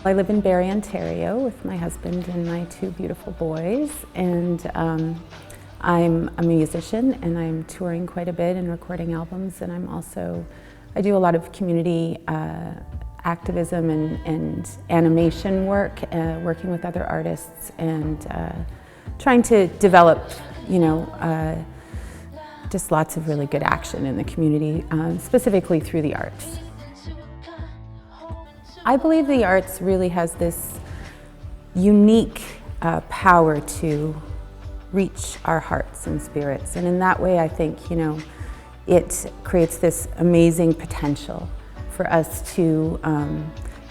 I live in Barrie, Ontario with my husband and my two beautiful boys, and I'm a musician and I'm touring quite a bit and recording albums, and I do a lot of community activism and animation work, working with other artists and trying to develop, just lots of really good action in the community, specifically through the arts. I believe the arts really has this unique power to reach our hearts and spirits, and in that way I think, it creates this amazing potential for us to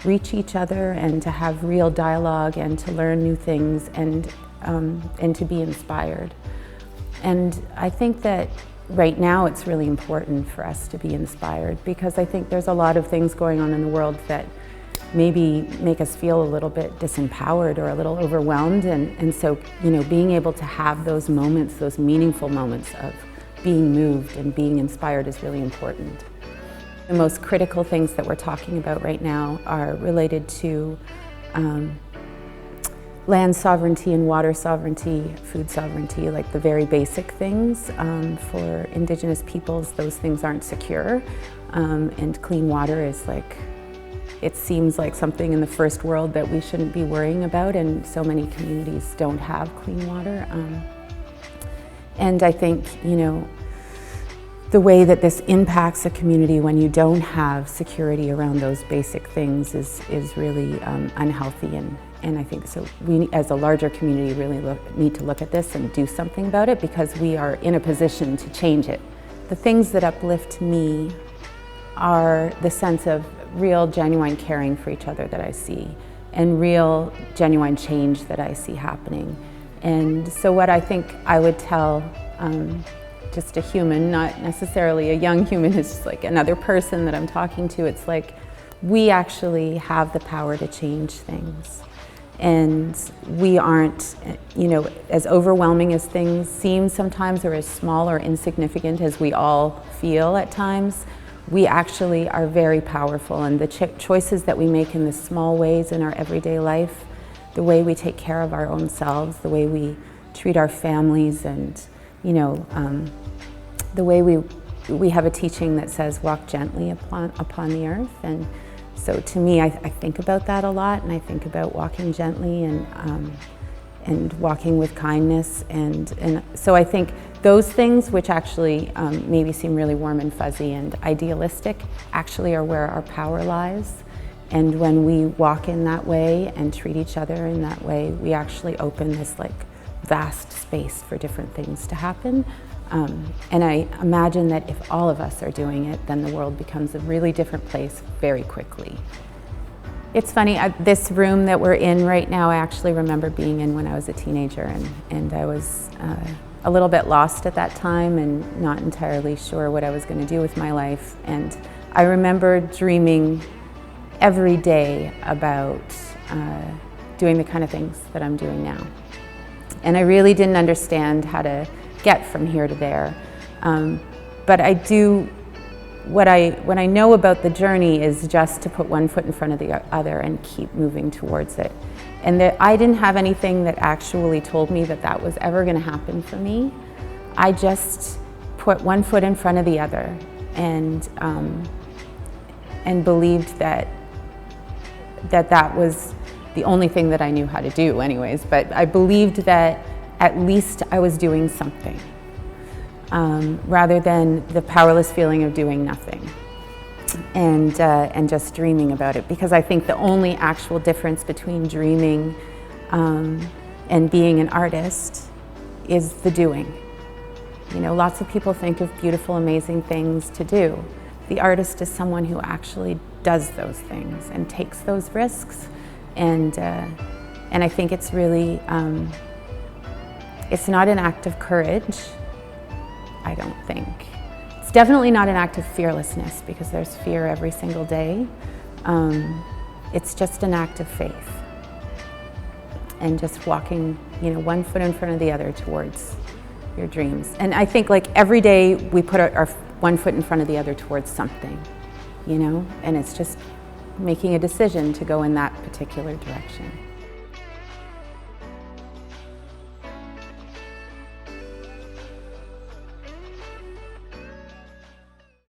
reach each other and to have real dialogue and to learn new things and to be inspired. And I think that right now it's really important for us to be inspired, because I think there's a lot of things going on in the world that maybe make us feel a little bit disempowered or a little overwhelmed, and so being able to have those moments, those meaningful moments of being moved and being inspired is really important. The most critical things that we're talking about right now are related to land sovereignty and water sovereignty, food sovereignty, like the very basic things. For Indigenous peoples, those things aren't secure, and clean water is it seems like something in the first world that we shouldn't be worrying about, and so many communities don't have clean water. And I think, the way that this impacts a community when you don't have security around those basic things is really unhealthy, and I think so we as a larger community really need to look at this and do something about it, because we are in a position to change it. The things that uplift me are the sense of real, genuine caring for each other that I see, and real, genuine change that I see happening. And so what I think I would tell just a human, not necessarily a young human, is just like another person that I'm talking to, it's like we actually have the power to change things. And we aren't, as overwhelming as things seem sometimes, or as small or insignificant as we all feel at times, we actually are very powerful, and the choices that we make in the small ways in our everyday life, the way we take care of our own selves, the way we treat our families, and the way we have a teaching that says walk gently upon the earth. And so to me, I think about that a lot, and I think about walking gently and walking with kindness, and so I think those things, which actually maybe seem really warm and fuzzy and idealistic, actually are where our power lies. And when we walk in that way and treat each other in that way, we actually open this vast space for different things to happen. And I imagine that if all of us are doing it, then the world becomes a really different place very quickly. It's funny, this room that we're in right now, I actually remember being in when I was a teenager, and I was a little bit lost at that time and not entirely sure what I was going to do with my life. And I remember dreaming every day about doing the kind of things that I'm doing now. And I really didn't understand how to get from here to there. But I do, what I know about the journey is just to put one foot in front of the other and keep moving towards it. And that I didn't have anything that actually told me that that was ever going to happen for me. I just put one foot in front of the other and believed that was the only thing that I knew how to do anyways. But I believed that at least I was doing something, rather than the powerless feeling of doing nothing. And just dreaming about it, because I think the only actual difference between dreaming and being an artist is the doing. Lots of people think of beautiful, amazing things to do. The artist is someone who actually does those things and takes those risks, and I think it's really, it's not an act of courage, I don't think. It's definitely not an act of fearlessness, because there's fear every single day. It's just an act of faith, and just walking, one foot in front of the other towards your dreams. And I think every day we put our one foot in front of the other towards something, and it's just making a decision to go in that particular direction.